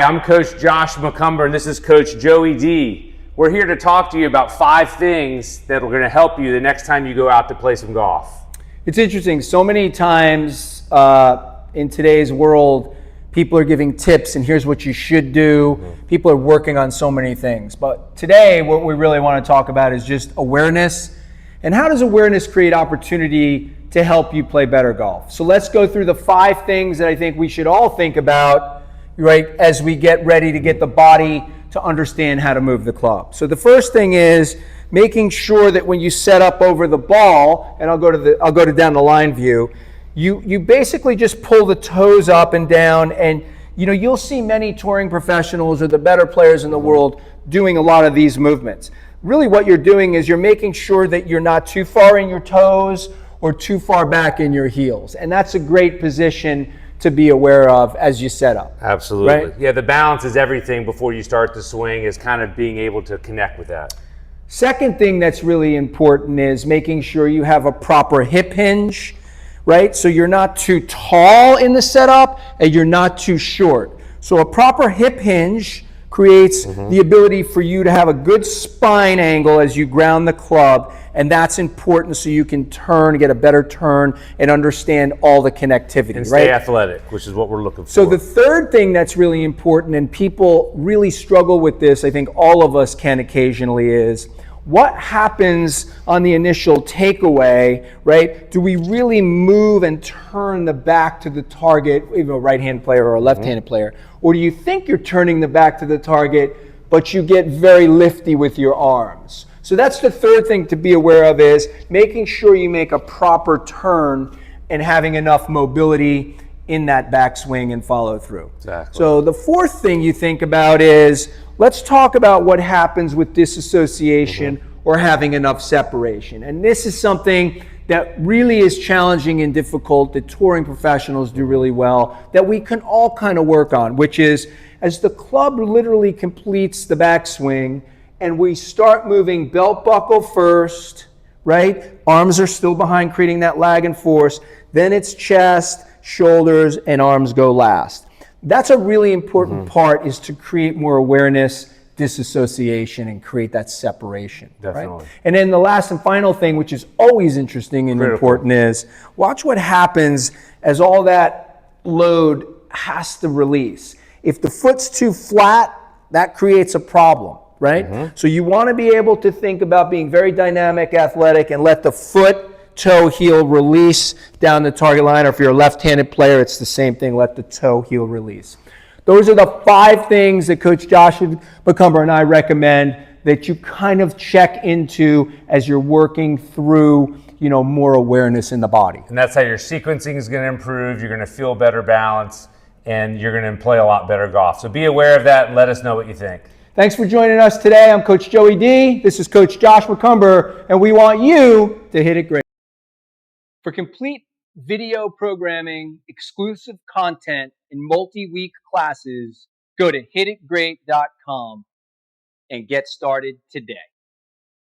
I'm Coach Josh McCumber, and this is Coach Joey D. We're here to talk to you about 5 things that are going to help you the next time you go out to play some golf. It's interesting. So many times in today's world, people are giving tips and here's what you should do. People are working on so many things. But today, what we really want to talk about is just awareness. And how does awareness create opportunity to help you play better golf? So let's go through the 5 things that I think we should all think about, right, as we get ready to get the body to understand how to move the club. So the first thing is making sure that when you set up over the ball, and I'll go to down the line view, you basically just pull the toes up and down, and you'll see many touring professionals or the better players in the world doing a lot of these movements. Really what you're doing is you're making sure that you're not too far in your toes or too far back in your heels. And that's a great position to be aware of as you set up. Absolutely. Right? Yeah, the balance is everything before you start the swing, is kind of being able to connect with that. Second thing that's really important is making sure you have a proper hip hinge, right? So you're not too tall in the setup and you're not too short. So a proper hip hinge creates the ability for you to have a good spine angle as you ground the club, and that's important so you can turn, get a better turn, and understand all the connectivity, And right? stay athletic, which is what we're looking for. So the third thing that's really important, and people really struggle with this, I think all of us can occasionally, is what happens on the initial takeaway, right? Do we really move and turn the back to the target, either a right-handed player or a left-handed player? Or do you think you're turning the back to the target, but you get very lifty with your arms? So that's the third thing to be aware of, is making sure you make a proper turn and having enough mobility in that backswing and follow through. Exactly. So the fourth thing you think about is, let's talk about what happens with disassociation or having enough separation. And this is something that really is challenging and difficult, that touring professionals do really well, that we can all kind of work on, which is as the club literally completes the backswing and we start moving belt buckle first, right? Arms are still behind, creating that lag and force. Then it's chest, shoulders, and arms go last. That's a really important part, is to create more awareness, disassociation, and create that separation. Definitely. Right? And then the last and final thing, which is always interesting and important, is watch what happens as all that load has to release. If the foot's too flat, that creates a problem, right? So you want to be able to think about being very dynamic, athletic, and let the foot, toe, heel release down the target line. Or if you're a left-handed player, it's the same thing. Let the toe, heel release. Those are the 5 things that Coach Josh McCumber and I recommend that you kind of check into as you're working through, more awareness in the body. And that's how your sequencing is going to improve. You're going to feel better balance, and you're going to play a lot better golf. So be aware of that and let us know what you think. Thanks for joining us today. I'm Coach Joey D. This is Coach Josh McCumber, and we want you to hit it great. For complete video programming, exclusive content, and multi-week classes, go to hititgreat.com and get started today.